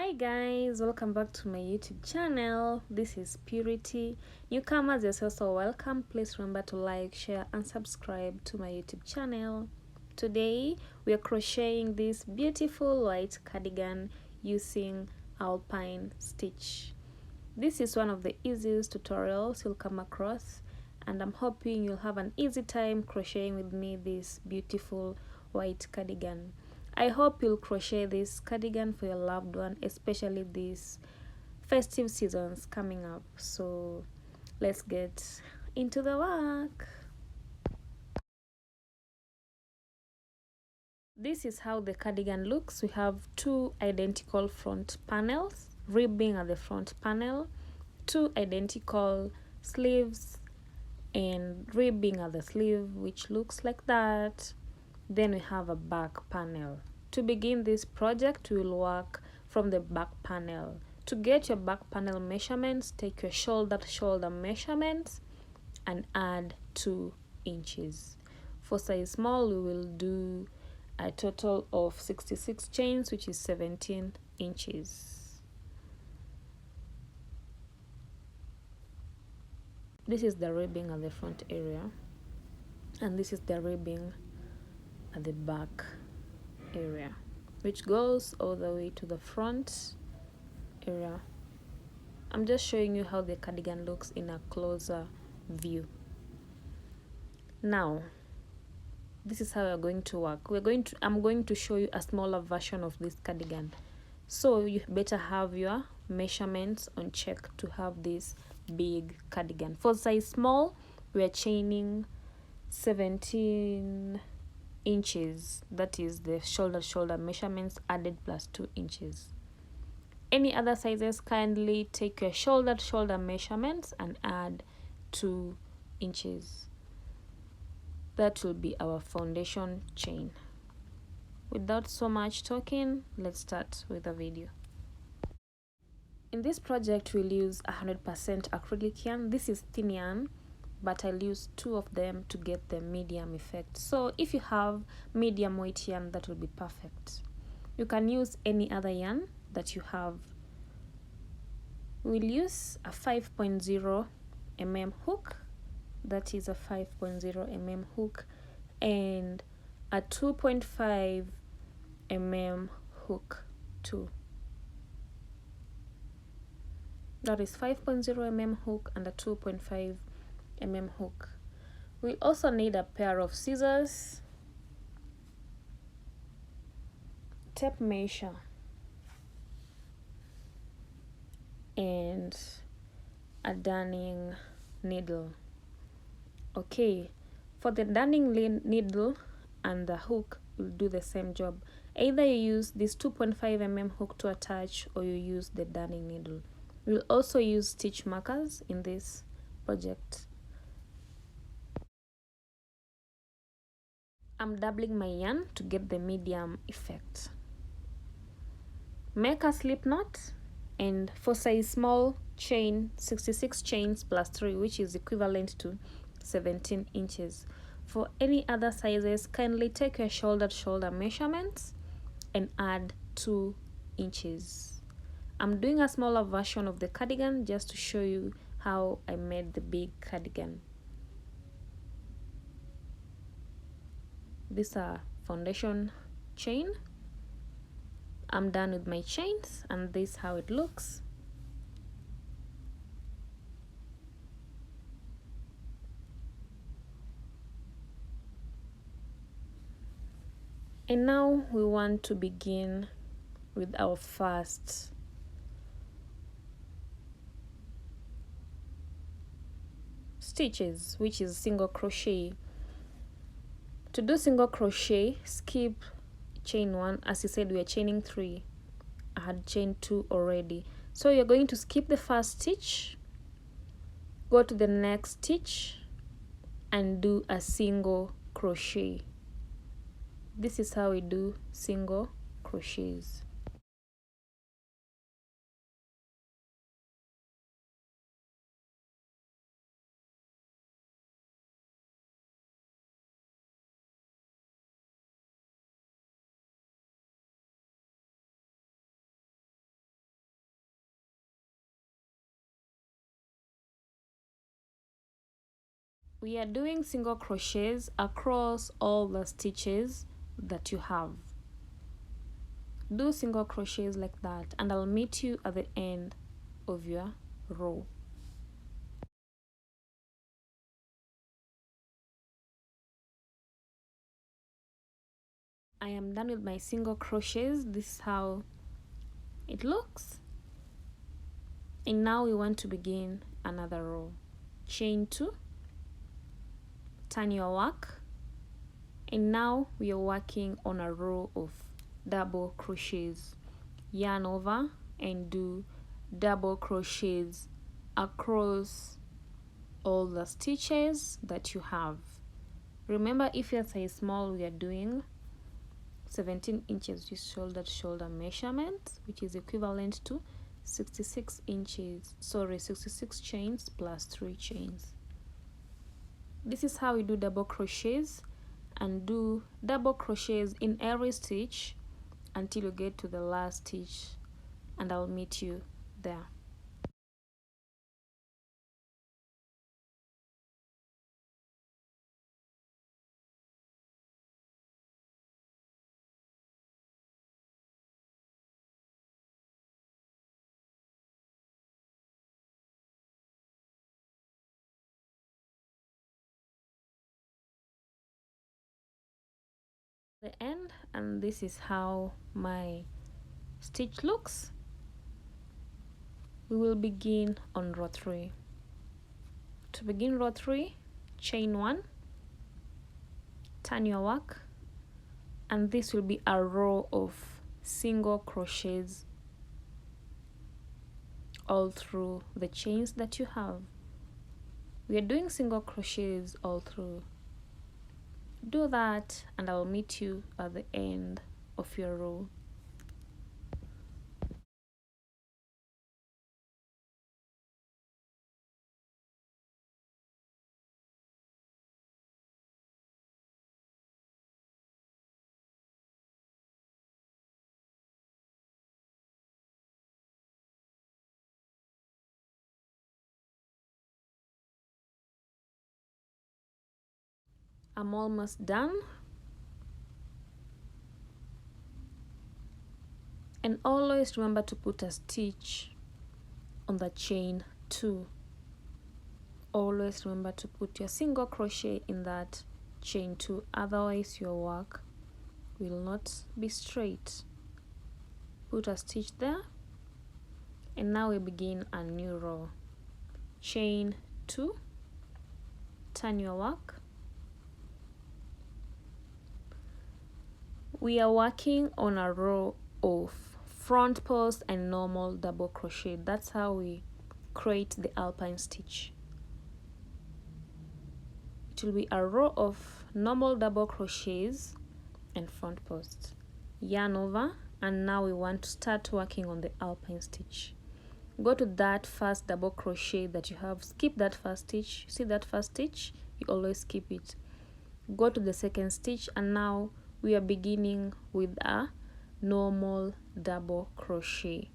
Hi guys, welcome back to my YouTube channel. This is Purity. Newcomers, you're also welcome. Please remember to like, share and subscribe to my YouTube channel. Today we are crocheting this beautiful white cardigan using Alpine stitch. This is one of the easiest tutorials you'll come across, and I'm hoping you'll have an easy time crocheting with me this beautiful white cardigan. I hope you'll crochet this cardigan for your loved one, especially these festive seasons coming up. So let's get into the work. This is how the cardigan looks. We have two identical front panels, ribbing at the front panel, two identical sleeves and ribbing at the sleeve, which looks like that. Then we have a back panel. To begin this project, we will work from the back panel. To get your back panel measurements, take your shoulder measurements and add 2 inches. For size small, we will do a total of 66 chains, which is 17 inches. This is the ribbing at the front area, and this is the ribbing at the back area, which goes all the way to the front area. I'm just showing you how the cardigan looks in a closer view. Now, this is how we're going to work. I'm going to show you a smaller version of this cardigan. So you better have your measurements on check to have this big cardigan. For size small, we are chaining 17 inches. That is the shoulder measurements added plus 2 inches. Any other sizes, kindly take your shoulder measurements and add 2 inches. That will be our foundation chain. Without so much talking, let's start with the video. In this project, we'll use 100% acrylic yarn. This is thin yarn, but I'll use 2 of them to get the medium effect. So if you have medium weight yarn, that will be perfect. You can use any other yarn that you have. We'll use a 5.0 mm hook. That is a 5.0 mm hook, and a 2.5 mm hook too. That is 5.0 mm hook and a 2.5 mm hook. We'll also need a pair of scissors, tape measure, and a darning needle. Okay, for the darning needle and the hook, will do the same job. Either you use this 2.5 mm hook to attach, or you use the darning needle. We'll also use stitch markers in this project. I'm doubling my yarn to get the medium effect. Make a slip knot, and for size small, chain 66 chains plus 3, which is equivalent to 17 inches. For any other sizes, kindly take your shoulder measurements and add 2 inches. I'm doing a smaller version of the cardigan just to show you how I made the big cardigan. These are foundation chain. I'm done with my chains, and this is how it looks. And now we want to begin with our first stitches, which is single crochet. To do single crochet, skip chain 1. As you said, we are chaining 3. I had chained 2 already, so you're going to skip the first stitch, go to the next stitch and do a single crochet. This is how we do single crochets. We are doing single crochets across all the stitches that you have. Do single crochets like that, and I'll meet you at the end of your row. I am done with my single crochets. This is how it looks. And now we want to begin another row. Chain 2, turn your work, and now we are working on a row of double crochets. Yarn over and do double crochets across all the stitches that you have. Remember, if your size small, we are doing 17 inches with shoulder to shoulder measurement, which is equivalent to 66 chains plus 3 chains. This is how we do double crochets, and do double crochets in every stitch until you get to the last stitch, and I'll meet you there. The end, and this is how my stitch looks. We will begin on row 3. To begin row 3, chain 1, turn your work, and this will be a row of single crochets all through the chains that you have. We are doing single crochets all through. Do that, and I'll meet you at the end of your row. I'm almost done. And always remember to put a stitch on the chain 2. Always remember to put your single crochet in that chain 2, otherwise your work will not be straight. Put a stitch there, and now we begin a new row. Chain 2, turn your work. We are working on a row of front post and normal double crochet. That's how we create the Alpine stitch. It will be a row of normal double crochets and front post. Yarn over, and now we want to start working on the Alpine stitch. Go to that first double crochet that you have, skip that first stitch. See that first stitch? You always skip it. Go to the second stitch, and now we are beginning with a normal double crochet,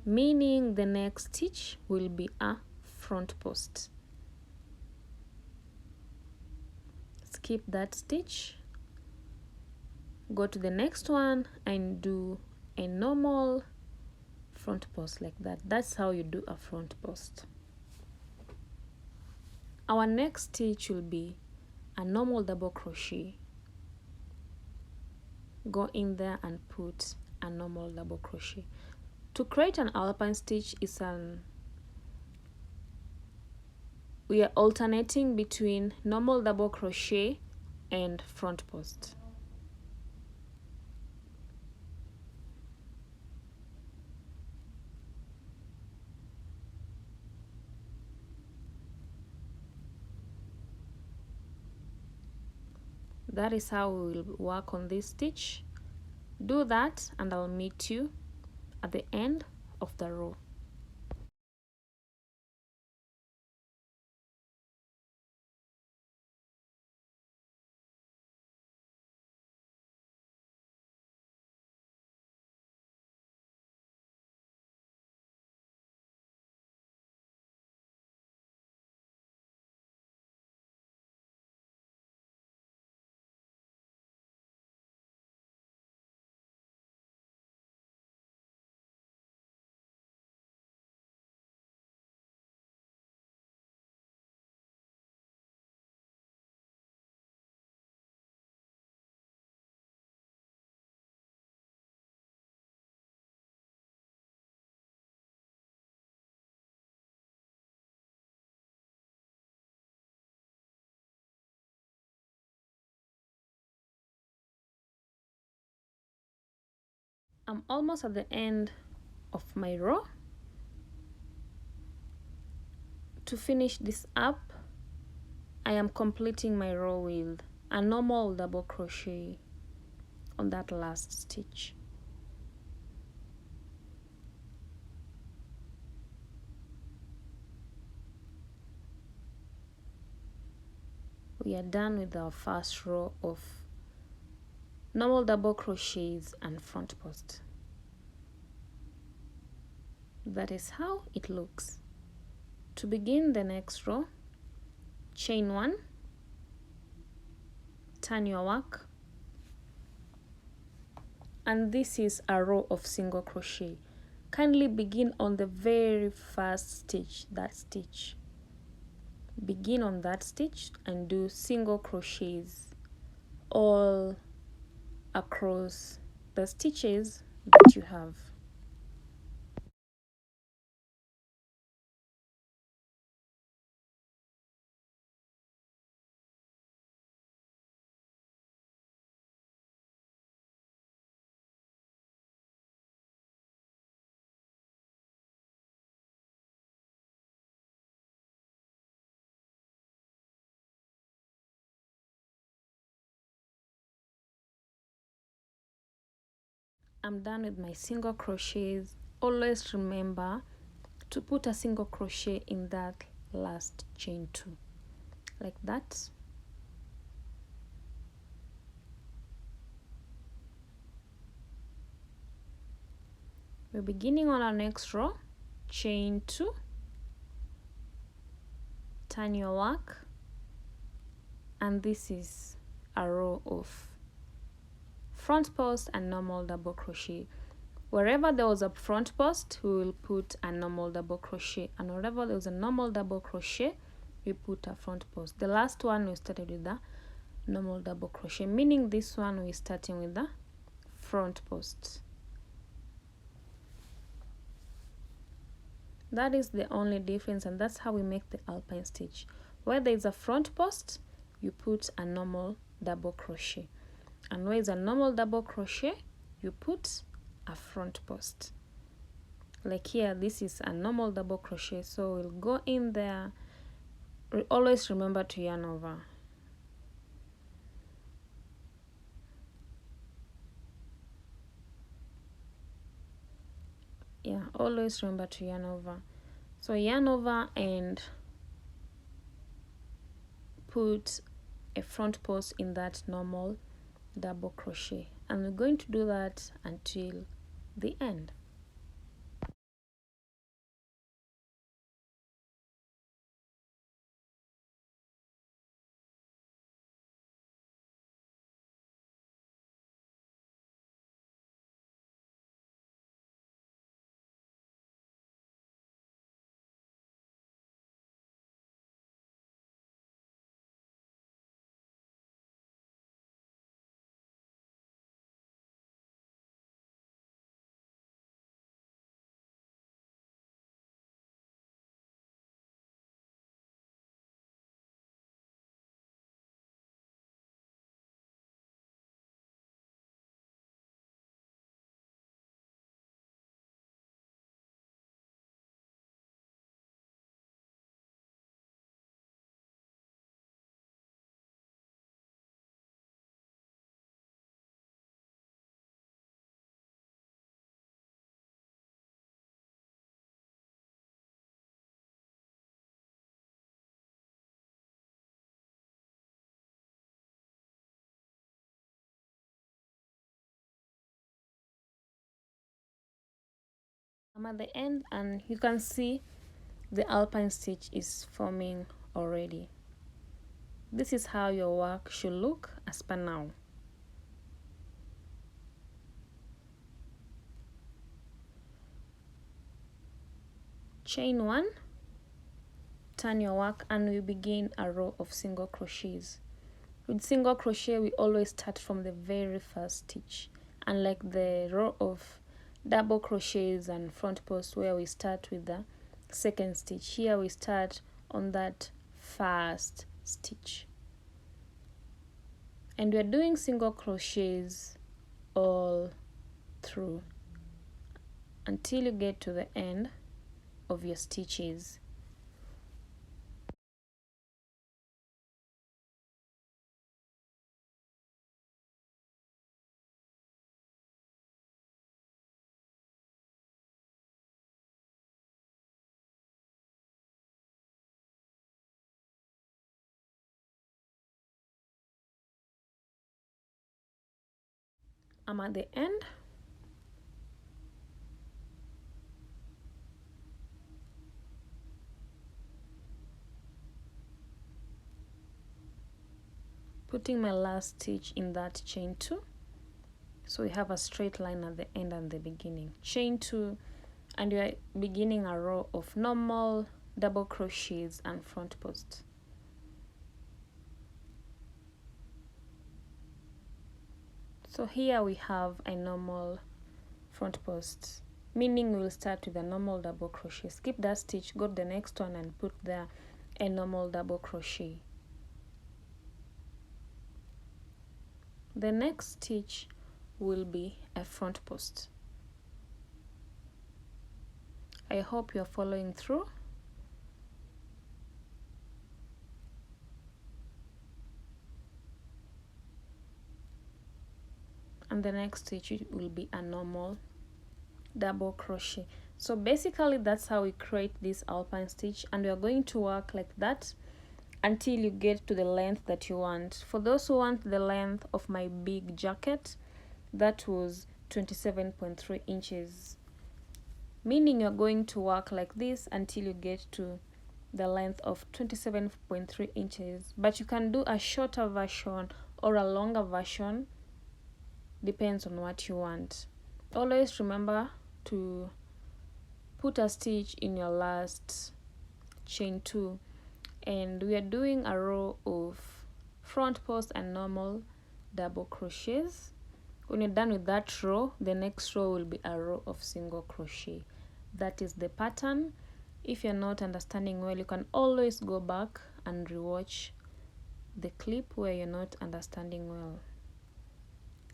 meaning the next stitch will be a front post. Skip that stitch, go to the next one and do a normal front post like that. That's how you do a front post. Our next stitch will be a normal double crochet. Go in there and put a normal double crochet. To create an Alpine stitch we are alternating between normal double crochet and front post. That is how we will work on this stitch. Do that, and I'll meet you at the end of the row. I'm almost at the end of my row. To finish this up, I am completing my row with a normal double crochet on that last stitch. We are done with our first row of normal double crochets and front post. That is how it looks. To begin the next row, chain 1, turn your work, and this is a row of single crochet. Kindly begin on the very first stitch, that stitch. Begin on that stitch and do single crochets all across the stitches that you have. I'm done with my single crochets. Always remember to put a single crochet in that last chain 2, like that. We're beginning on our next row, chain 2, turn your work, and this is a row of front post and normal double crochet. Wherever there was a front post, we will put a normal double crochet, and wherever there was a normal double crochet, we put a front post. The last one we started with the normal double crochet, meaning this one we're starting with the front post. That is the only difference, and that's how we make the alpine stitch. Where there is a front post, you put a normal double crochet, and where is a normal double crochet, you put a front post. Like here, this is a normal double crochet, so we'll go in there. Always remember to yarn over. Yeah, always remember to yarn over. So yarn over and put a front post in that normal double crochet, and we're going to do that until the end. I'm at the end, and you can see the alpine stitch is forming already. This is how your work should look as per now. Chain 1, turn your work, and we begin a row of single crochets. With single crochet, we always start from the very first stitch, unlike the row of double crochets and front post where we start with the second stitch. Here we start on that first stitch, and we're doing single crochets all through until you get to the end of your stitches. I'm at the end. Putting my last stitch in that chain 2. So we have a straight line at the end and the beginning. Chain 2, and you are beginning a row of normal double crochets and front post. So here we have a normal front post, meaning we'll start with a normal double crochet. Skip that stitch, go to the next one and put there a normal double crochet. The next stitch will be a front post. I hope you're following through. And the next stitch will be a normal double crochet. So basically that's how we create this alpine stitch, and we are going to work like that until you get to the length that you want. For those who want the length of my big jacket, that was 27.3 inches, meaning you're going to work like this until you get to the length of 27.3 inches. But you can do a shorter version or a longer version, depends on what you want. Always remember to put a stitch in your last chain 2, and we are doing a row of front post and normal double crochets. When you're done with that row, the next row will be a row of single crochet. That is the pattern. If you're not understanding well, you can always go back and rewatch the clip where you're not understanding well.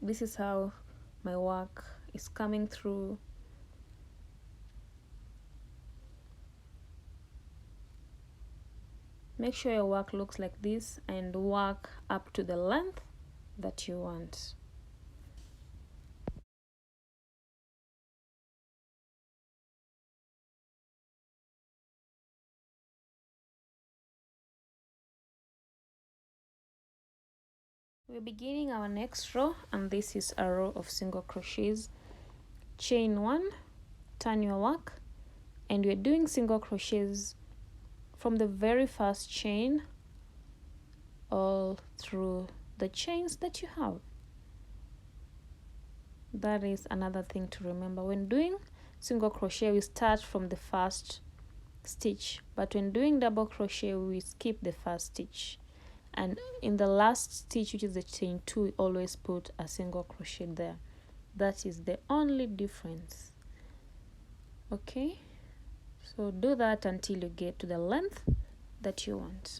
This is how my work is coming through. Make sure your work looks like this and work up to the length that you want. We're beginning our next row, and this is a row of single crochets. Chain 1, turn your work, and we're doing single crochets from the very first chain all through the chains that you have. That is another thing to remember. When doing single crochet, we start from the first stitch, but when doing double crochet, we skip the first stitch, and in the last stitch, which is the chain 2, we always put a single crochet there. That is the only difference. Okay, so do that until you get to the length that you want.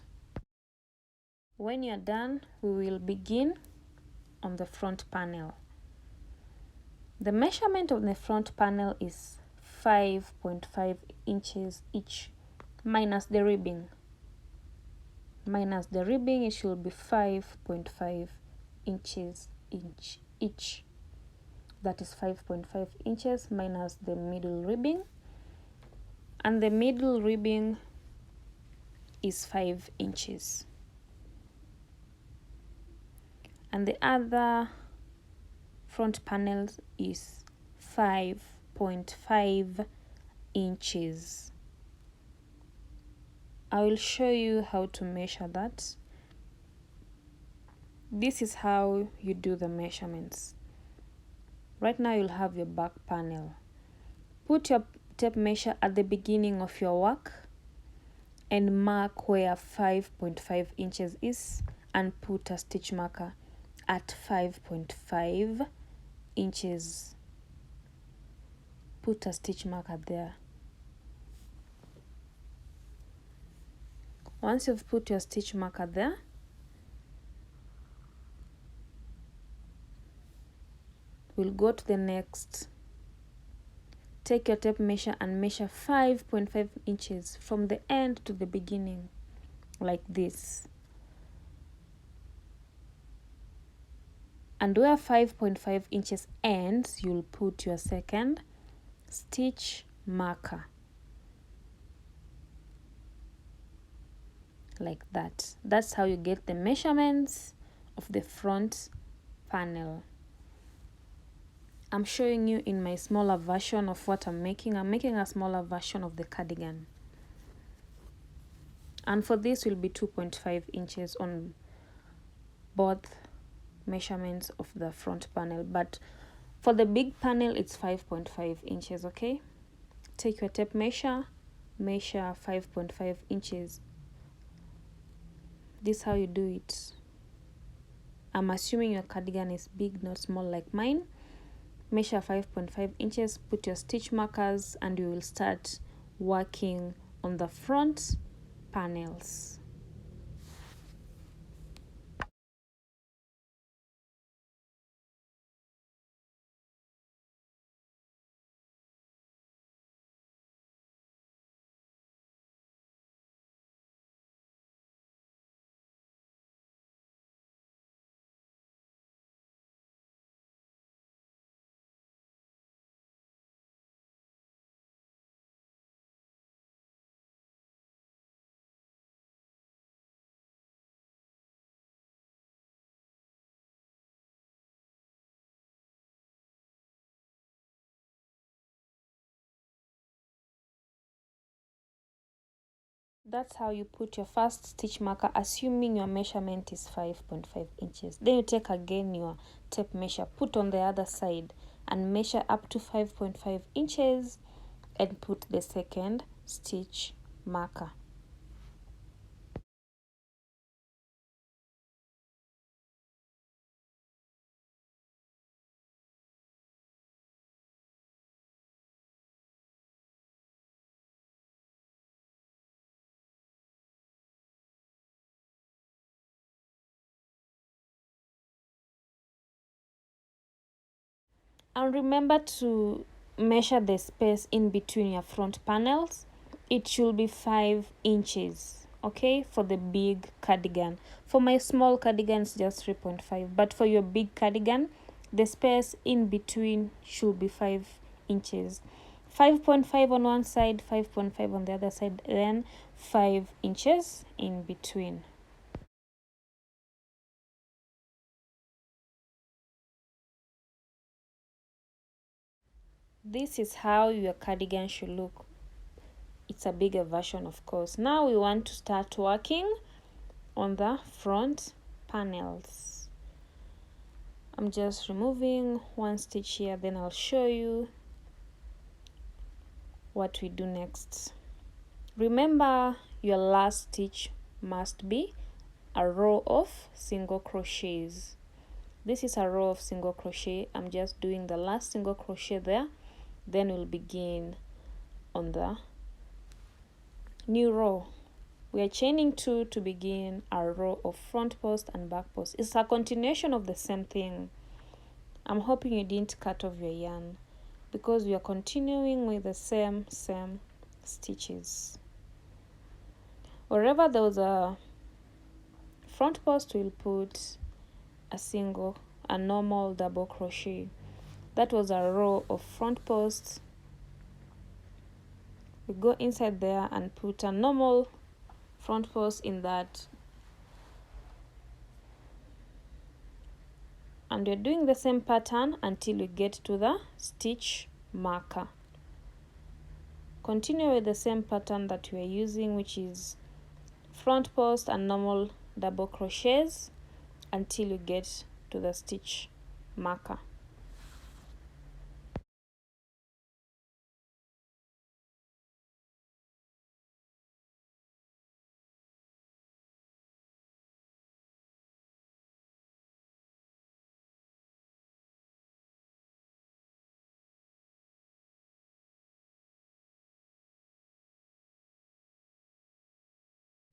When you're done, we will begin on the front panel. The measurement of the front panel is 5.5 inches each, minus the ribbing. Minus the ribbing, it should be 5.5 inches each. That is 5.5 inches minus the middle ribbing, and the middle ribbing is 5 inches. And the other front panel is 5.5 inches. I will show you how to measure that. This is how you do the measurements. Right now you'll have your back panel. Put your tape measure at the beginning of your work and mark where 5.5 inches is, and put a stitch marker at 5.5 inches. Put a stitch marker there. Once you've put your stitch marker there, we'll go to the next take your tape measure and measure 5.5 inches from the end to the beginning, like this. And where 5.5 inches ends, you'll put your second stitch marker, like that. That's how you get the measurements of the front panel. I'm showing you in my smaller version of what I'm making. I'm making a smaller version of the cardigan. And for this will be 2.5 inches on both measurements of the front panel. But for the big panel, it's 5.5 inches, okay? Take your tape measure, measure 5.5 inches. This is how you do it. I'm assuming your cardigan is big, not small like mine. Measure 5.5 inches, put your stitch markers, and you will start working on the front panels. That's how you put your first stitch marker, assuming your measurement is 5.5 inches. Then you take again your tape measure, put on the other side, and measure up to 5.5 inches and put the second stitch marker. And remember to measure the space in between your front panels. It should be 5 inches, okay, for the big cardigan. For my small cardigan, it's just 3.5, but for your big cardigan, the space in between should be 5 inches. 5.5 on one side, 5.5 on the other side, then 5 inches in between. This is how your cardigan should look. It's a bigger version, of course. Now we want to start working on the front panels. I'm just removing one stitch here, then I'll show you what we do next. Remember, your last stitch must be a row of single crochets. This is a row of single crochet. I'm just doing the last single crochet there, then we'll begin on the new row. We are chaining 2 to begin our row of front post and back post. It's a continuation of the same thing. I'm hoping you didn't cut off your yarn because we are continuing with the same stitches. Wherever there was a front post, we'll put a normal double crochet. That was a row of front posts. We go inside there and put a normal front post in that, and we're doing the same pattern until we get to the stitch marker. Continue with the same pattern that we are using, which is front post and normal double crochets until you get to the stitch marker.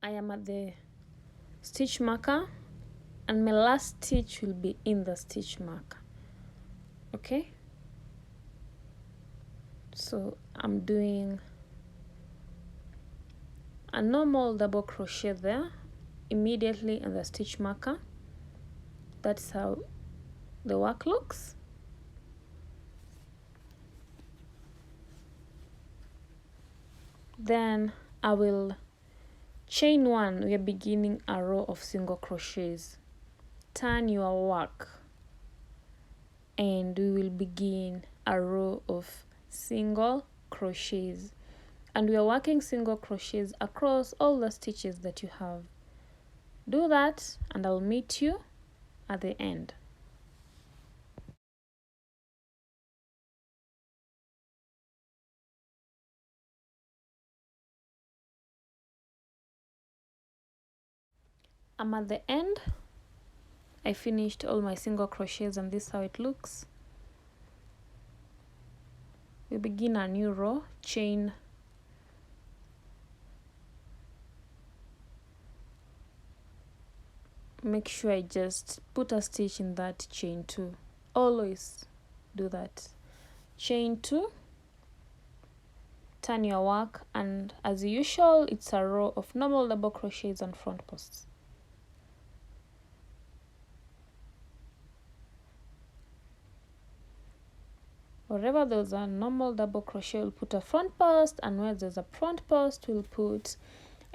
I am at the stitch marker and my last stitch will be in the stitch marker, okay? So I'm doing a normal double crochet there immediately in the stitch marker. That's how the work looks. Then I will chain one. We are beginning a row of single crochets. Turn your work and we will begin a row of single crochets, and we are working single crochets across all the stitches that you have. Do that and I'll meet you at the end. I'm at the end. I finished all my single crochets and this is how it looks. We begin a new row, chain make sure I just put a stitch in that chain 2. Always do that. Chain 2, turn your work, and as usual it's a row of normal double crochets and front posts. Wherever there's a normal double crochet we'll put a front post, and where there's a front post we'll put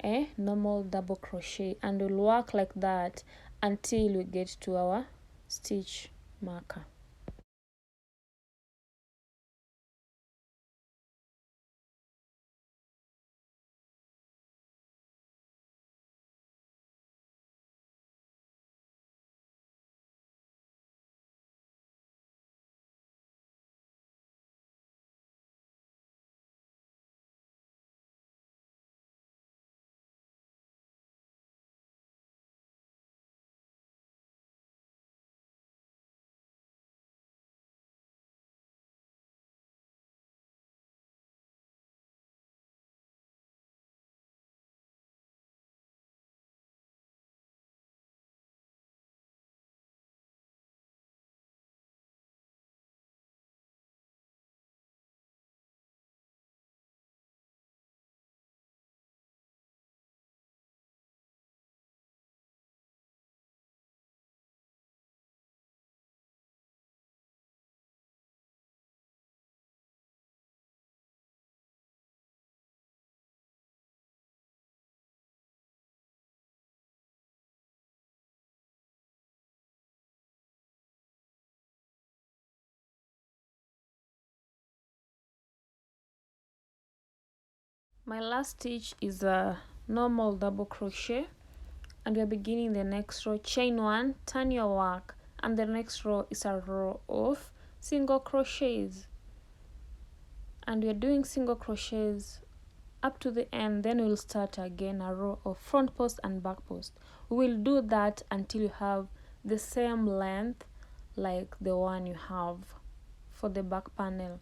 a normal double crochet, and we'll work like that until we get to our stitch marker. My last stitch is a normal double crochet, and we're beginning the next row. Chain 1, turn your work, and the next row is a row of single crochets, and we're doing single crochets up to the end. Then we'll start again a row of front post and back post. We will do that until you have the same length like the one you have for the back panel.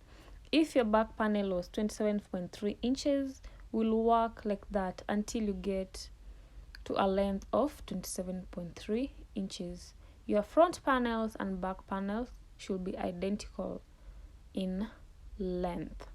If your back panel was 27.3 inches, we'll work like that until you get to a length of 27.3 inches. Your front panels and back panels should be identical in length.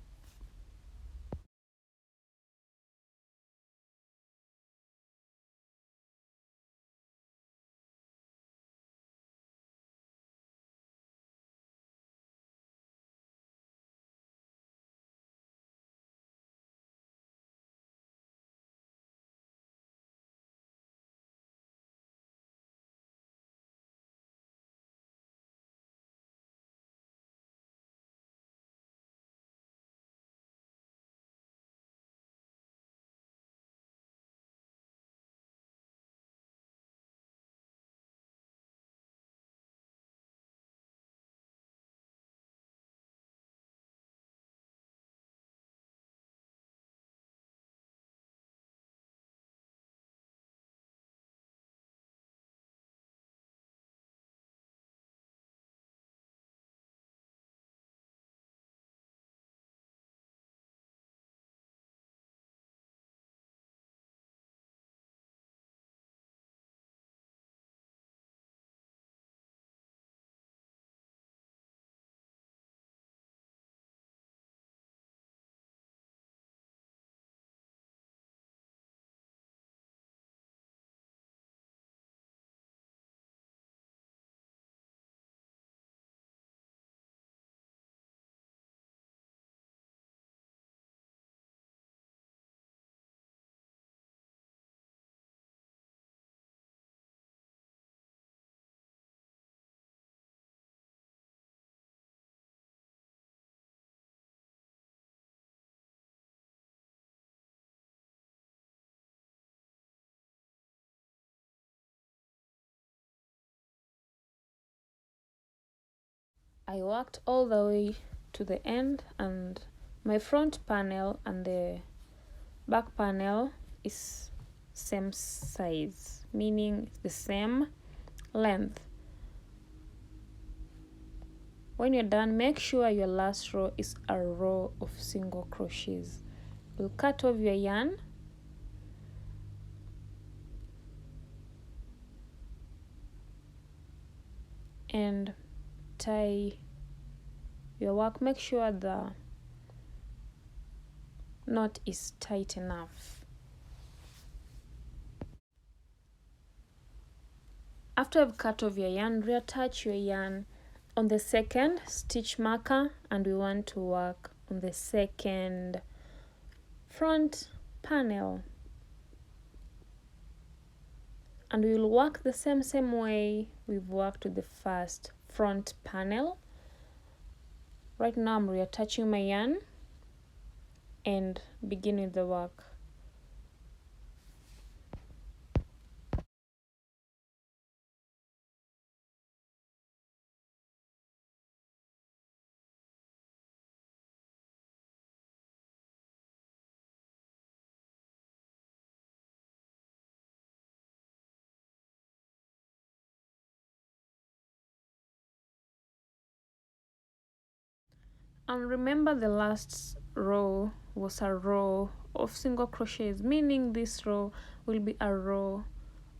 I worked all the way to the end, and my front panel and the back panel is same size, meaning the same length. When you're done, make sure your last row is a row of single crochets. You'll cut off your yarn and tie your work. Make sure the knot is tight enough. After you've cut off your yarn, reattach your yarn on the second stitch marker, and we want to work on the second front panel, and we will work the same way we've worked with the first front panel. Right now I'm reattaching my yarn and begin with the work. And remember, the last row was a row of single crochets, meaning this row will be a row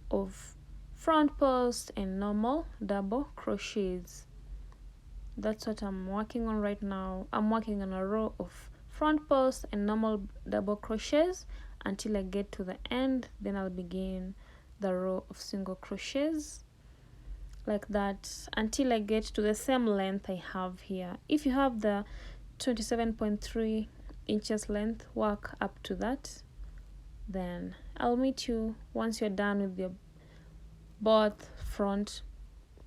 of front post and normal double crochets. That's what I'm working on right now. I'm working on a row of front post and normal double crochets until I get to the end. Then I'll begin the row of single crochets like that until I get to the same length I have here. If you have the 27.3 inches length, work up to that. Then I'll meet you once you're done with your both front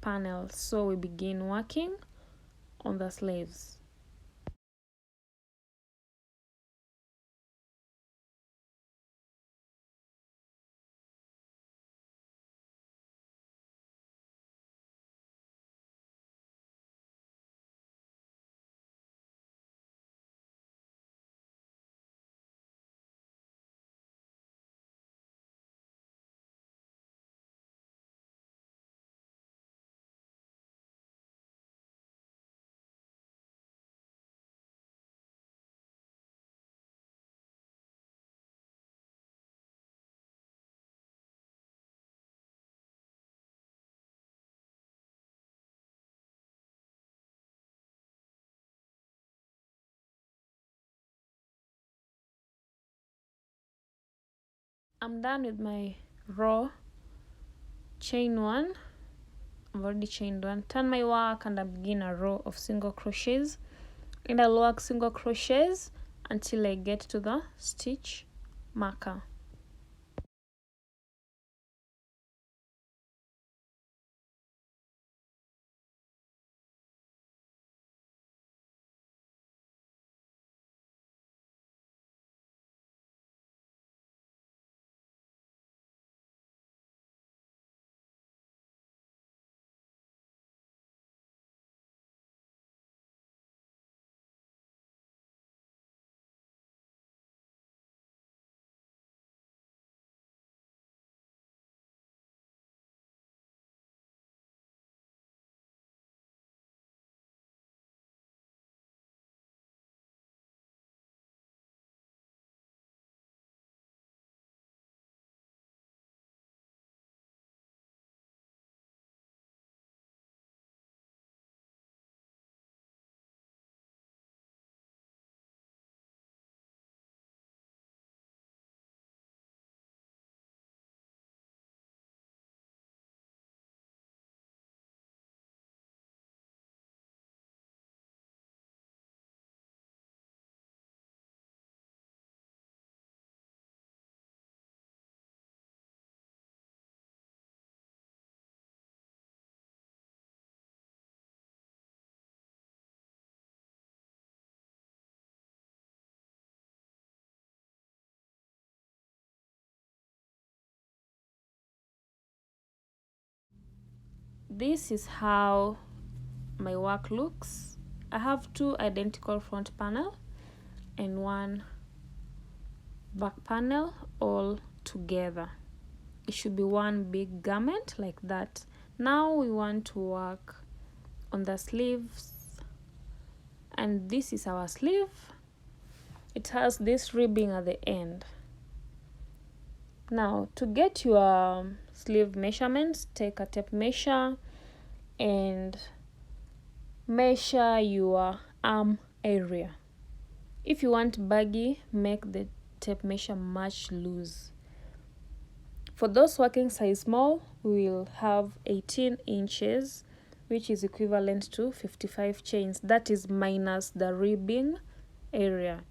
panels. So we begin working on the sleeves. I'm done with my row. Chain one. I've already chained one. Turn my work and I begin a row of single crochets, and I'll work single crochets until I get to the stitch marker. This is how my work looks. I have 2 identical front panel and 1 back panel all together. It should be one big garment like that. Now we want to work on the sleeves, and this is our sleeve. It has this ribbing at the end. Now to get your sleeve measurements, take a tape measure and measure your arm area. If you want baggy, make the tape measure much loose. For those working size small, we will have 18 inches, which is equivalent to 55 chains. That is minus the ribbing area.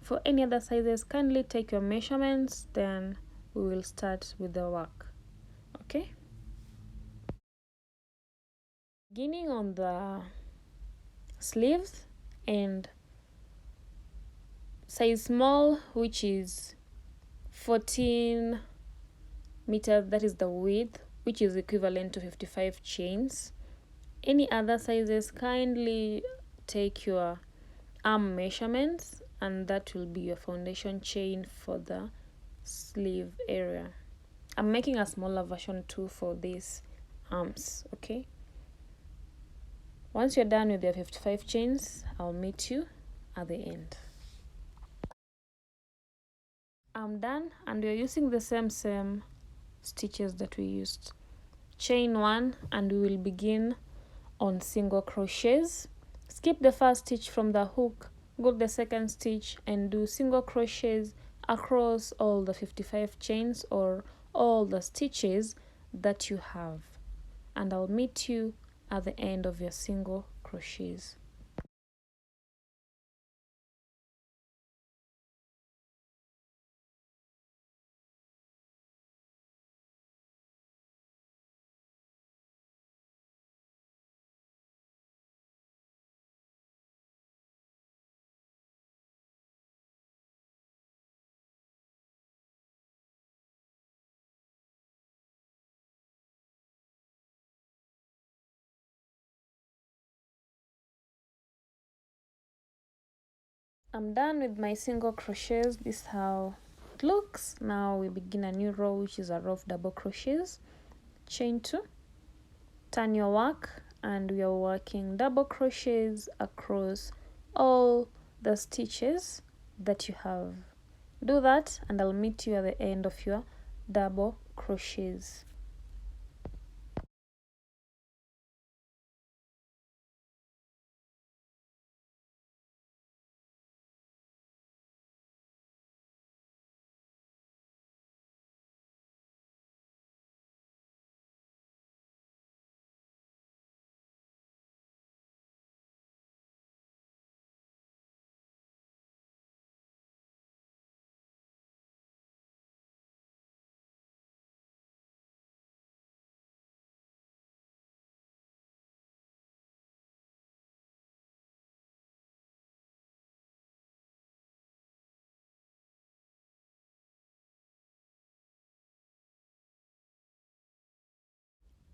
For any other sizes, kindly take your measurements, then we will start with the work. Okay? Beginning on the sleeves and size small, which is 14 meters, that is the width, which is equivalent to 55 chains. Any other sizes, kindly take your arm measurements, and that will be your foundation chain for the sleeve area. I'm making a smaller version too for these arms. Okay, once you're done with your 55 chains, I'll meet you at the end. I'm done, and we're using the same stitches that we used. Chain 1, and we will begin on single crochets. Skip the first stitch from the hook, go to the second stitch and do single crochets across all the 55 chains or all the stitches that you have, and I'll meet you at the end of your single crochets. I'm done with my single crochets. This is how it looks. Now we begin a new row, which is a row of double crochets. Chain 2, turn your work, and we are working double crochets across all the stitches that you have. Do that, and I'll meet you at the end of your double crochets.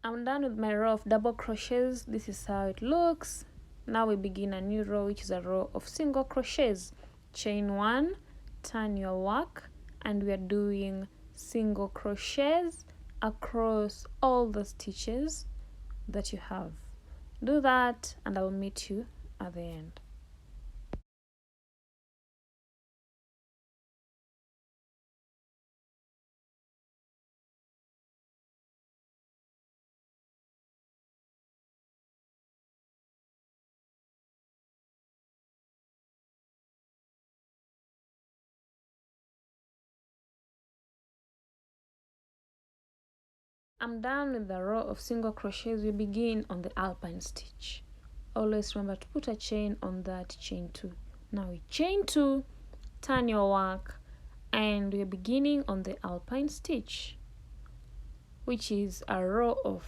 I'm done with my row of double crochets. This is how it looks. Now we begin a new row, which is a row of single crochets. Chain 1, turn your work, and we are doing single crochets across all the stitches that you have. Do that, and I'll meet you at the end. I'm done with the row of single crochets. We begin on the Alpine stitch. Always remember to put a chain on that chain 2. Now we chain 2, turn your work, and we're beginning on the Alpine stitch, which is a row of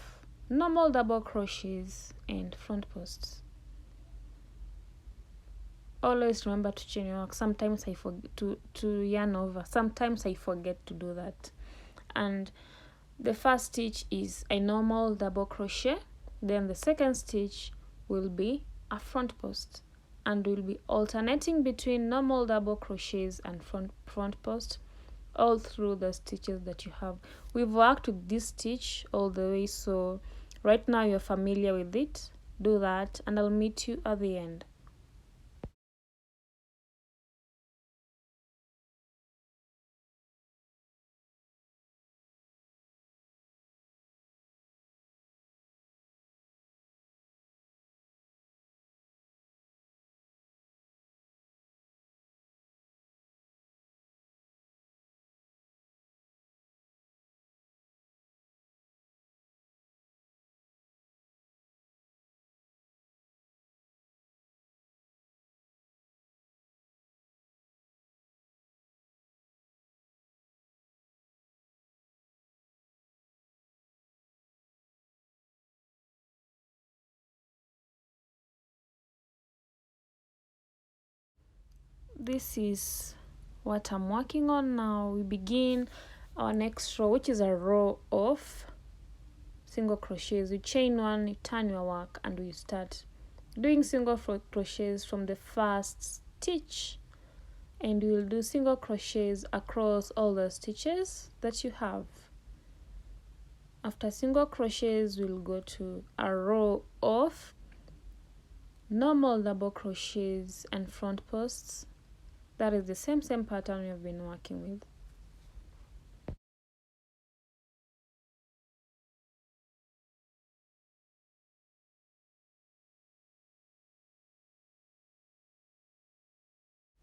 normal double crochets and front posts. Always remember to chain your work. Sometimes I forget to yarn over. Sometimes I forget to do that. And the first stitch is a normal double crochet. Then the second stitch will be a front post, and we'll be alternating between normal double crochets and front post all through the stitches that you have. We've worked with this stitch all the way, so right now you're familiar with it. Do that and I'll meet you at the end. This is what I'm working on now. We begin our next row, which is a row of single crochets. You chain one, you turn your work, and we start doing single crochets from the first stitch, and we will do single crochets across all the stitches that you have. After single crochets, we'll go to a row of normal double crochets and front posts. That is the same pattern we've been working with.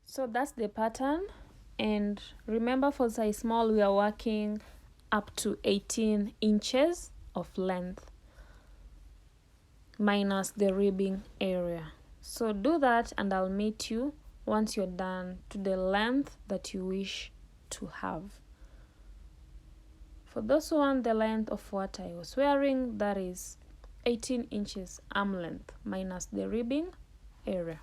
So that's the pattern, and remember, for size small we are working up to 18 inches of length minus the ribbing area. So do that and I'll meet you once you're done to the length that you wish to have. For those who want the length of what I was wearing, that is 18 inches arm length minus the ribbing area.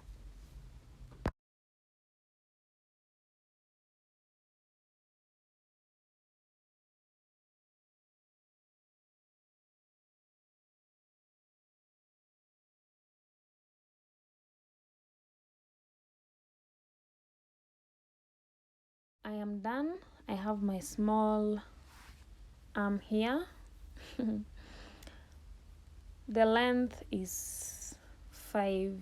I am done. I have my small arm here. The length is 5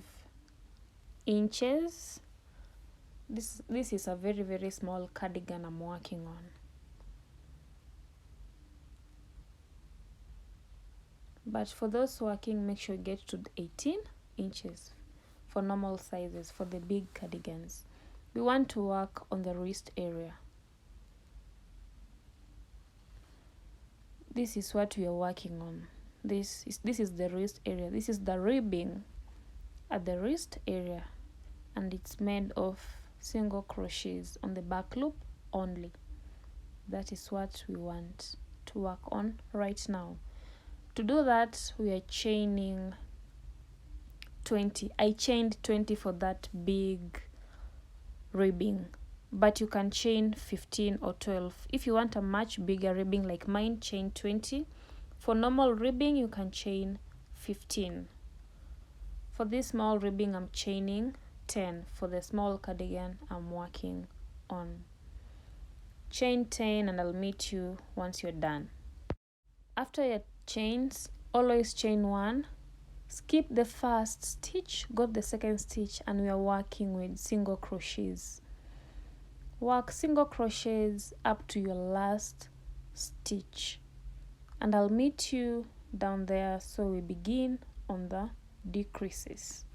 inches. This is a very small cardigan I'm working on. But for those working, make sure you get to 18 inches for normal sizes. For the big cardigans, we want to work on the wrist area. This is what we are working on. This is the wrist area. This is the ribbing at the wrist area, and it's made of single crochets on the back loop only. That is what we want to work on right now. To do that, we are chaining 20. I chained 20 for that big ribbing, but you can chain 15 or 12. If you want a much bigger ribbing like mine, chain 20. For normal ribbing, you can chain 15. For this small ribbing, I'm chaining 10. For the small cardigan, I'm working on. Chain 10 and I'll meet you once you're done. After your chains, always chain 1. Skip the first stitch, go to the second stitch, and we are working with single crochets. Work single crochets up to your last stitch, and I'll meet you down there. So we begin on the decreases.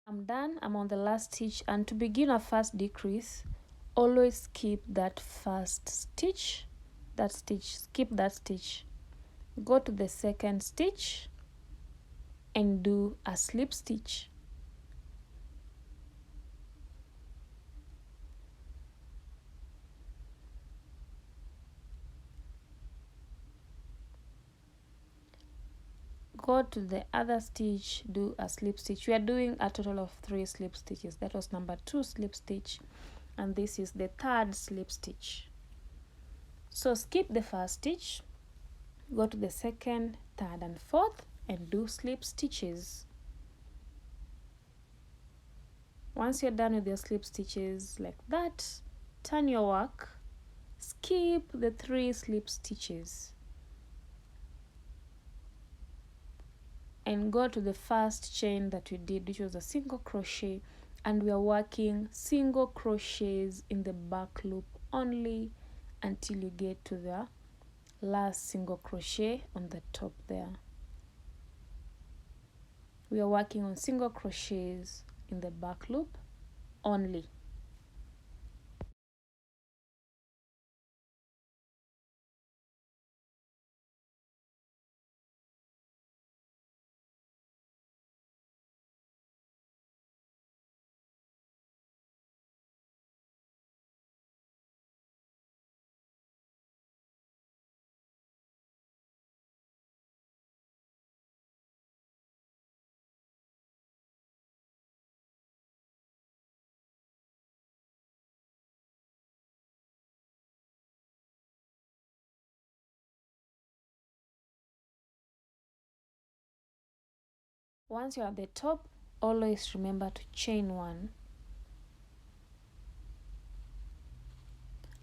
I'm done. I'm on the last stitch, and to begin a first decrease, always skip that first stitch, skip that stitch, go to the second stitch and do a slip stitch. go to the other stitch, do a slip stitch. We are doing a total of 3 slip stitches. That was number 2 slip stitch, and this is the 3rd slip stitch. So skip the first stitch, go to the 2nd, 3rd and 4th and do slip stitches. Once you're done with your slip stitches like that, turn your work, skip the 3 slip stitches and go to the first chain that we did, which was a single crochet, and we are working single crochets in the back loop only until you get to the last single crochet on the top there. We are working on single crochets in the back loop only. Once you're at the top, always remember to chain 1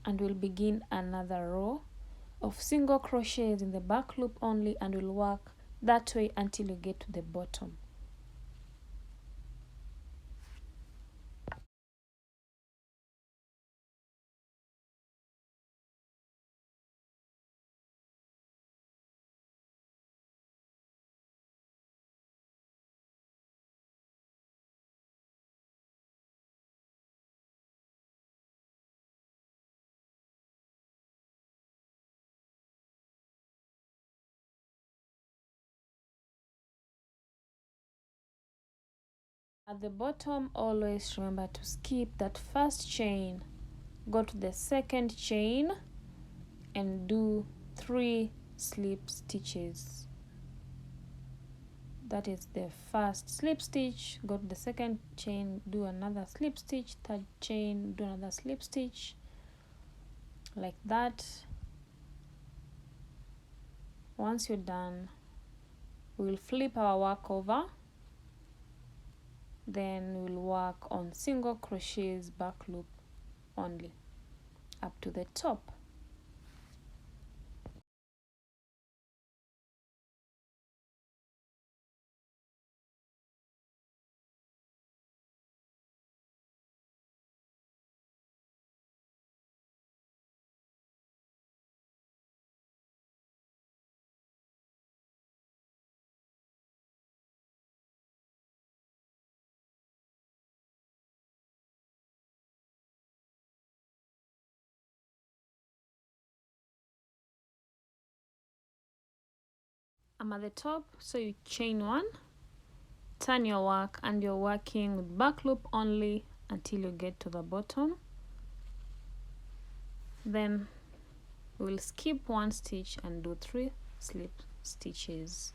and we'll begin another row of single crochets in the back loop only, and we'll work that way until you get to the bottom. At the bottom, always remember to skip that first chain, go to the 2nd chain and do 3 slip stitches. That is the first slip stitch, go to the 2nd chain, do another slip stitch, 3rd chain, do another slip stitch, like that. Once you're done, we'll flip our work over, then we'll work on single crochets back loop only up to the top. I'm at the top, so you chain 1, turn your work, and you're working with back loop only until you get to the bottom. Then we'll skip 1 stitch and do 3 slip stitches.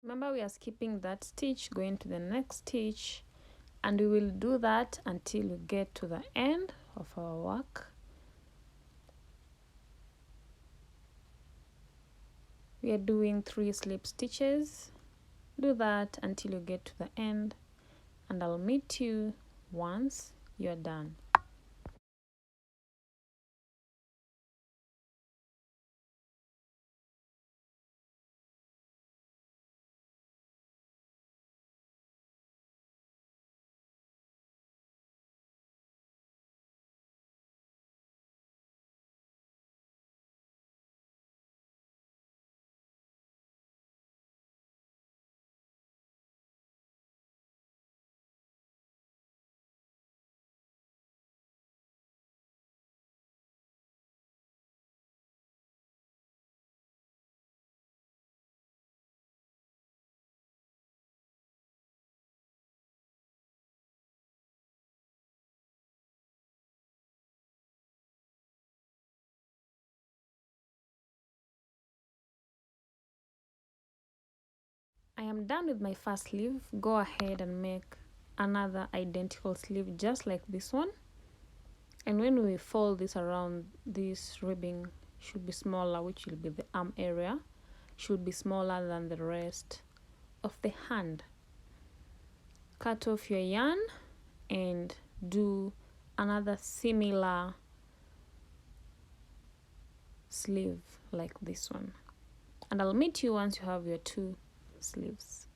Remember, we are skipping that stitch, going to the next stitch, and we will do that until we get to the end of our work. We are doing 3 slip stitches. Do that until you get to the end, and I'll meet you once you're done. I am done with my first sleeve. Go ahead and make another identical sleeve just like this one. And when we fold this around, this ribbing should be smaller, which will be the arm area, should be smaller than the rest of the hand. Cut off your yarn and do another similar sleeve like this one. And I'll meet you once you have your 2 sleeves.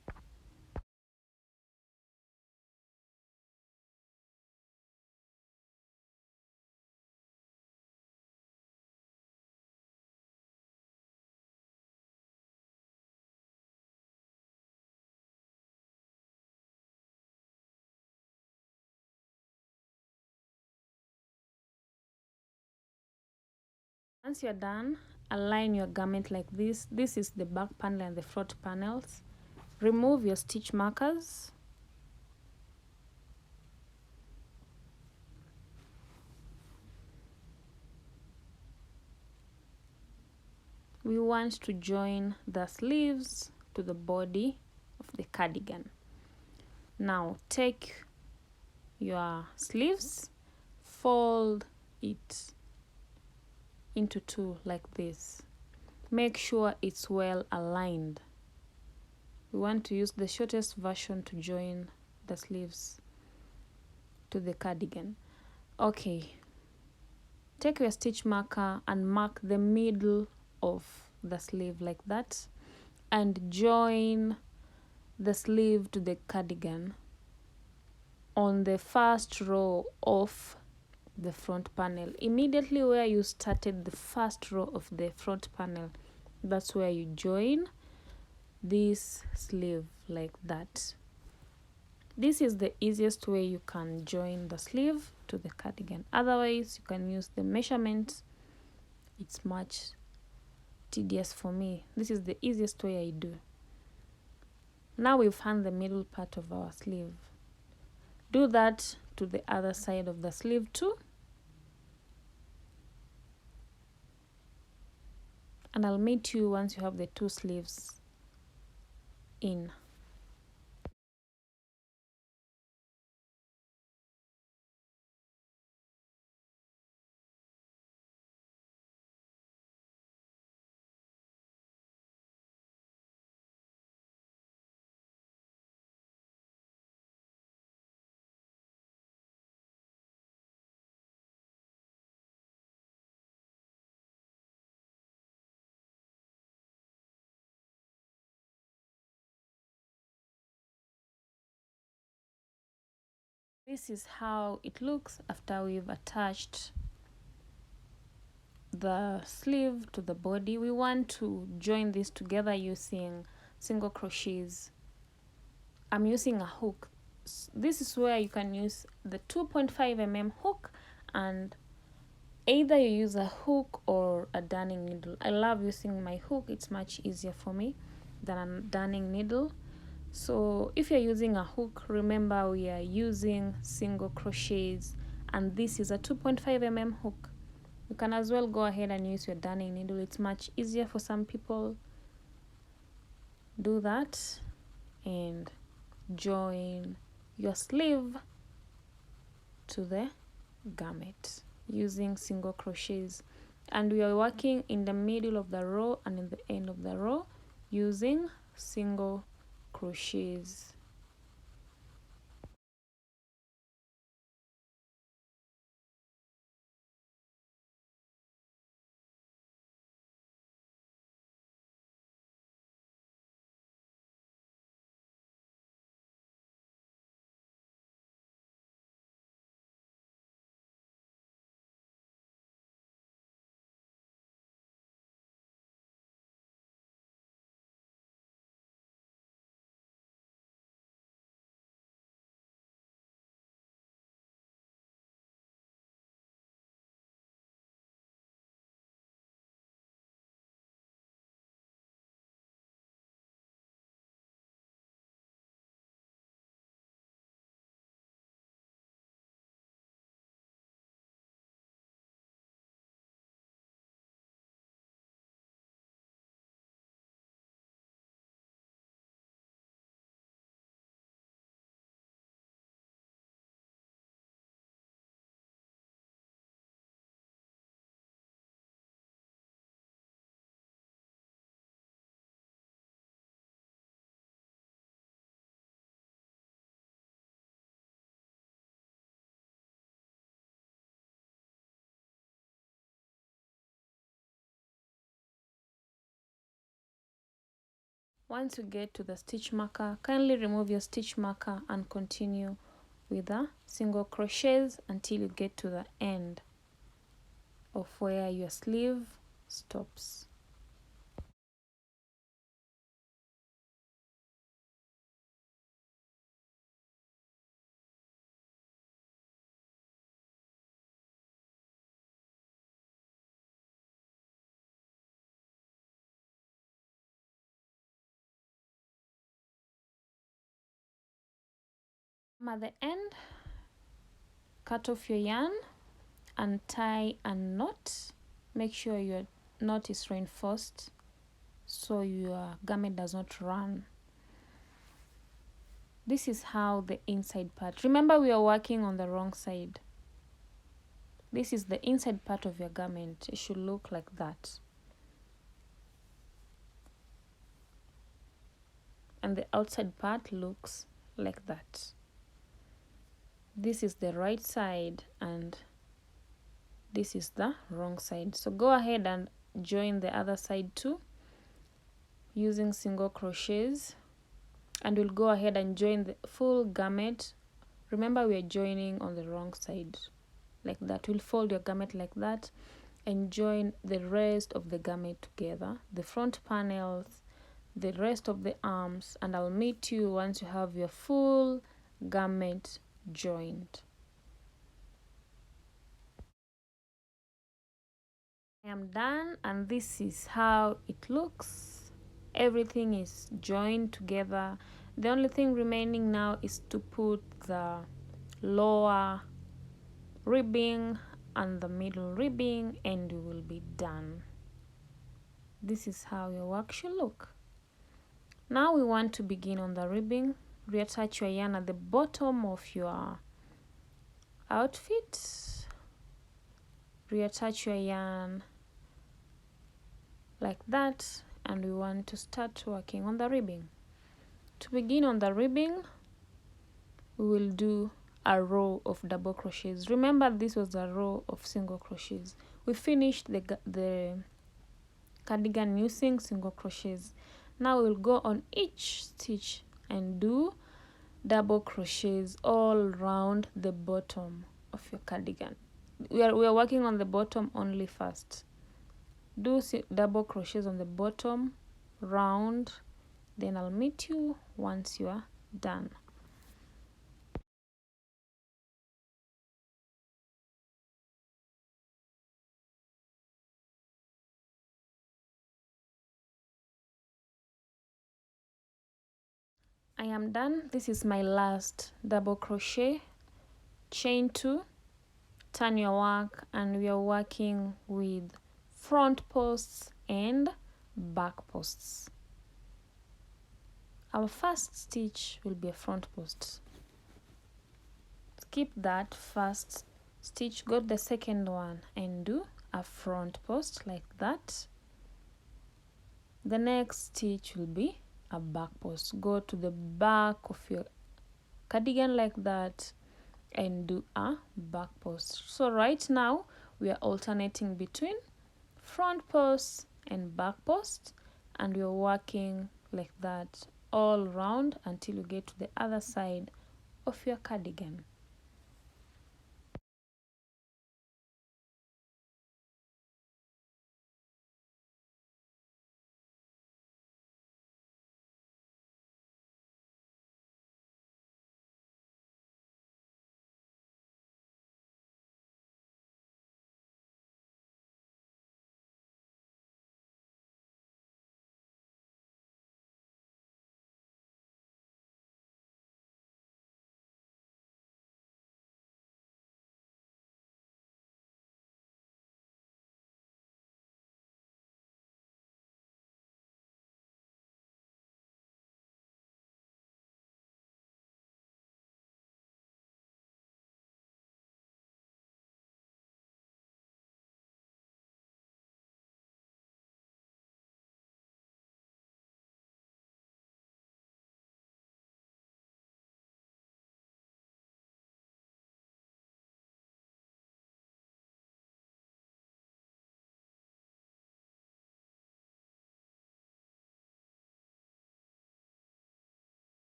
Once you're done, align your garment like this. This is the back panel and the front panels. Remove your stitch markers. We want to join the sleeves to the body of the cardigan. Now take your sleeves, fold it into 2 like this. Make sure it's well aligned. We want to use the shortest version to join the sleeves to the cardigan. Okay, take your stitch marker and mark the middle of the sleeve like that, and join the sleeve to the cardigan on the first row of the front panel. Immediately where you started the first row of the front panel, that's where you join this sleeve like that. This is the easiest way you can join the sleeve to the cardigan. Otherwise, you can use the measurements. It's much tedious for me. This is the easiest way I do. Now we've found the middle part of our sleeve. Do that to the other side of the sleeve too. And I'll meet you once you have the 2 sleeves in. This is how it looks after we've attached the sleeve to the body. We want to join this together using single crochets. I'm using a hook. This is where you can use the 2.5mm hook, and either you use a hook or a darning needle. I love using my hook. It's much easier for me than a darning needle. So if you're using a hook, remember we are using single crochets, and this is a 2.5mm hook. You can as well go ahead and use your darning needle. It's much easier for some people. Do that and join your sleeve to the garment using single crochets. And we are working in the middle of the row and in the end of the row using single crochets. Once you get to the stitch marker, kindly remove your stitch marker and continue with a single crochets until you get to the end of where your sleeve stops. At the end, cut off your yarn and tie a knot. Make sure your knot is reinforced so your garment does not run. This is how the inside part. Remember, we are working on the wrong side. This is the inside part of your garment. It should look like that. And the outside part looks like that. This is the right side and this is the wrong side. So go ahead and join the other side too using single crochets, and we'll go ahead and join the full garment. Remember, we are joining on the wrong side like that. We'll fold your garment like that and join the rest of the garment together, the front panels, the rest of the arms, and I'll meet you once you have your full garment joined. I am done, and this is how it looks. Everything is joined together. The only thing remaining now is to put the lower ribbing and the middle ribbing, and we will be done. This is how your work should look. Now we want to begin on the ribbing. Reattach your yarn at the bottom of your outfit. Reattach your yarn like that, and we want to start working on the ribbing. To begin on the ribbing, we will do a row of double crochets. Remember, this was a row of single crochets. We finished the cardigan using single crochets. Now we'll go on each stitch and do double crochets all around the bottom of your cardigan. We are working on the bottom only first. Do double crochets on the bottom round, then I'll meet you once you are done. I am done. This is my last double crochet. Chain 2, turn your work, and we are working with front posts and back posts. Our first stitch will be a front post. Skip that first stitch, go to the second one and do a front post like that. The next stitch will be a back post. Go to the back of your cardigan like that and do a back post. So right now we are alternating between front post and back post, and we're working like that all around until you get to the other side of your cardigan.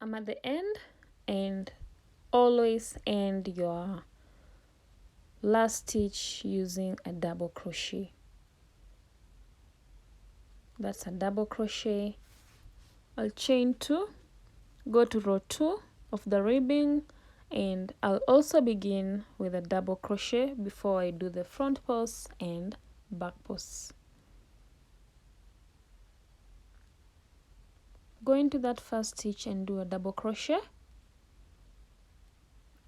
I'm at the end, and always end your last stitch using a double crochet. That's a double crochet. I'll chain 2, go to row 2 of the ribbing, and I'll also begin with a double crochet before I do the front post and back post. Go into that first stitch and do a double crochet,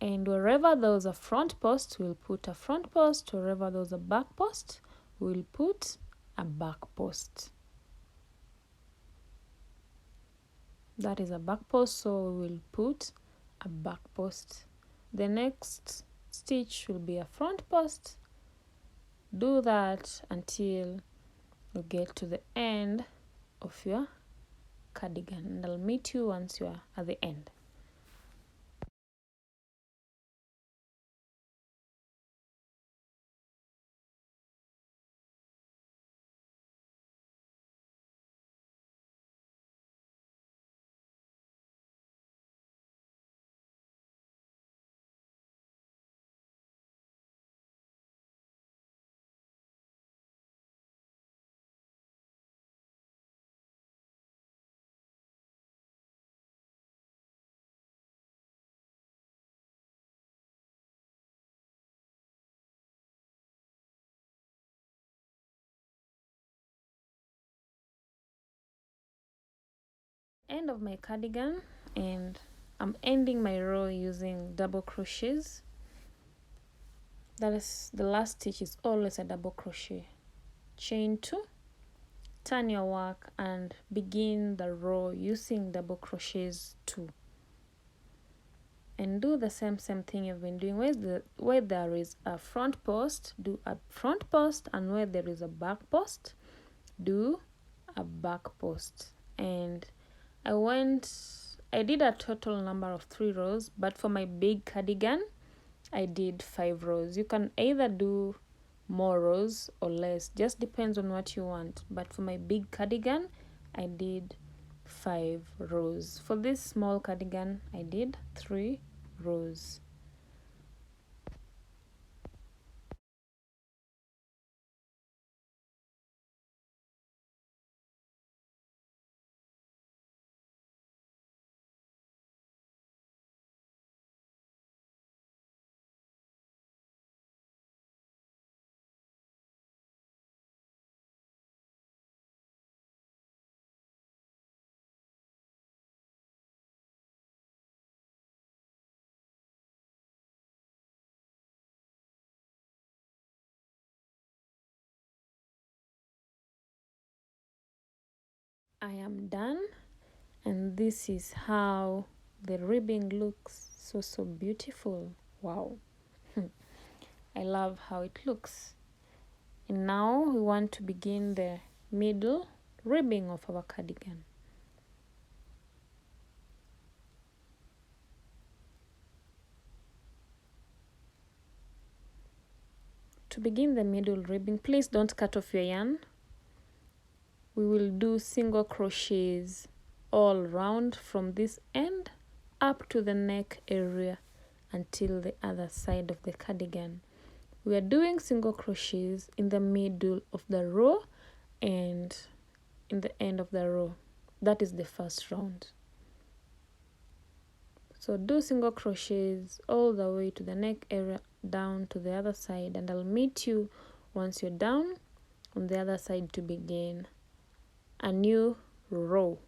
and wherever there's a front post we'll put a front post, wherever there's a back post we'll put a back post. That is a back post, so we'll put a back post. The next stitch will be a front post. Do that until you get to the end of your cardigan, and I'll meet you once you are at the end. End of my cardigan, and I'm ending my row using double crochets. That is, the last stitch is always a double crochet. Chain 2, turn your work and begin the row using double crochets 2, and do the same thing you've been doing. Where there is a front post, do a front post, and where there is a back post, do a back post. And I did a total number of 3 rows, but for my big cardigan I did 5 rows. You can either do more rows or less, just depends on what you want, but for my big cardigan I did 5 rows. For this small cardigan I did 3 rows. I am done, and this is how the ribbing looks. So beautiful. Wow. I love how it looks. And now we want to begin the middle ribbing of our cardigan. To begin the middle ribbing, please don't cut off your yarn. We will do single crochets all round from this end up to the neck area until the other side of the cardigan. We are doing single crochets in the middle of the row and in the end of the row. That is the first round. So do single crochets all the way to the neck area down to the other side, and I'll meet you once you're down on the other side to begin a new row.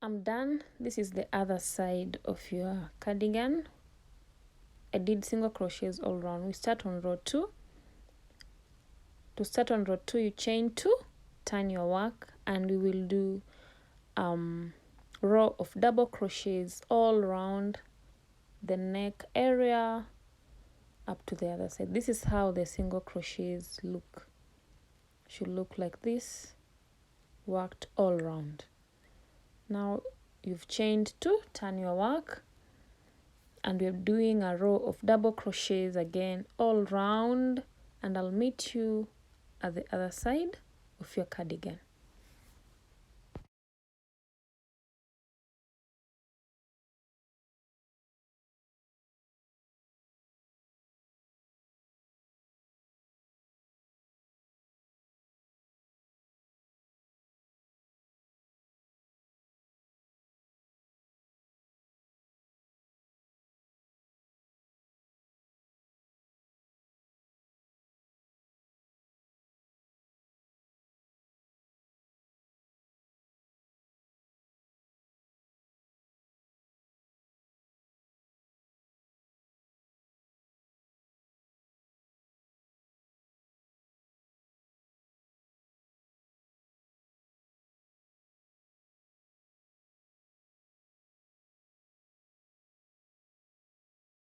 I'm done. This is the other side of your cardigan. I did single crochets all around. We start on row 2. To start on row 2, you chain 2, turn your work, and we will do row of double crochets all around the neck area up to the other side. This is how the single crochets look. Should look like this, worked all around. Now you've chained 2, turn your work, and we're doing a row of double crochets again all round, and I'll meet you at the other side of your cardigan.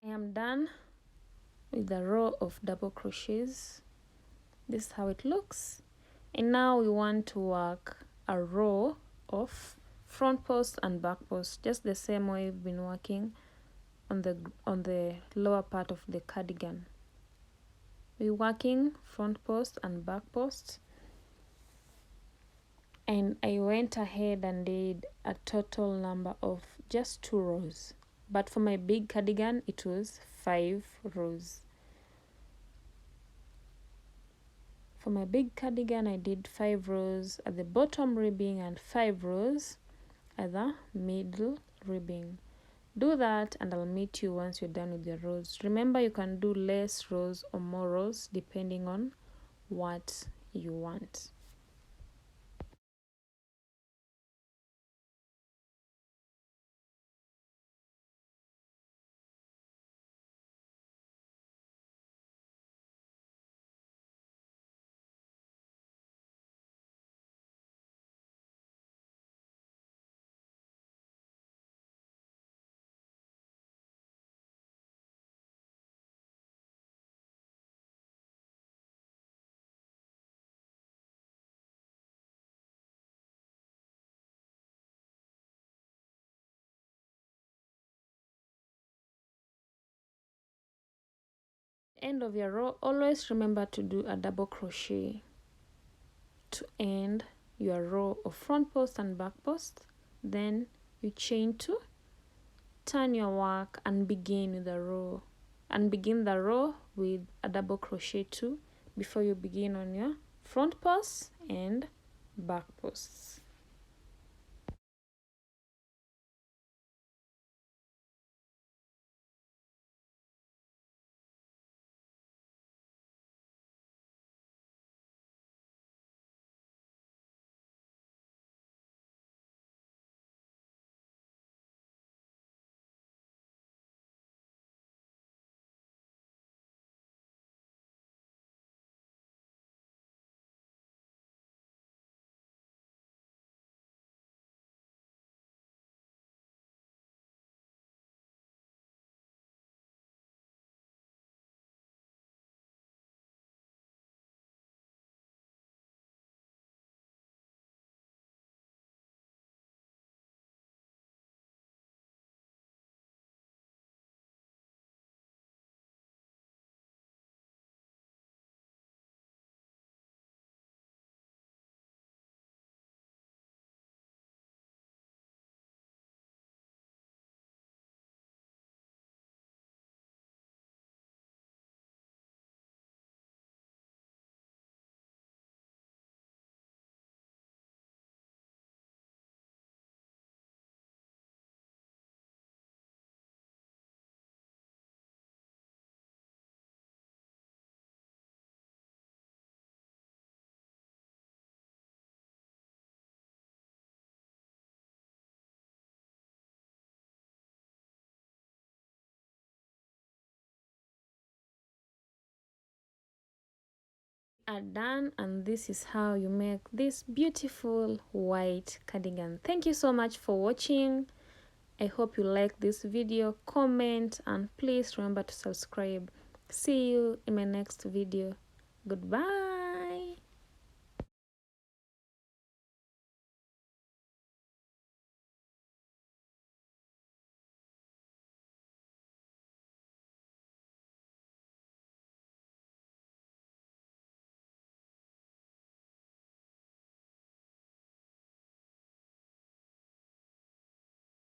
I am done with the row of double crochets. This is how it looks. And now we want to work a row of front post and back post, just the same way we've been working on the lower part of the cardigan. We're working front post and back post, and I went ahead and did a total number of just 2 rows, but for my big cardigan it was 5 rows. For my big cardigan I did 5 rows at the bottom ribbing and 5 rows at the middle ribbing. Do that and I'll meet you once you're done with your rows. Remember, you can do less rows or more rows depending on what you want. End of your row, always remember to do a double crochet to end your row of front post and back post. Then you chain 2, turn your work, and begin the row with a double crochet 2 before you begin on your front post and back posts. are done, and this is how you make this beautiful white cardigan. Thank you so much for watching. I hope you like this video. Comment and please remember to subscribe. See you in my next video. Goodbye.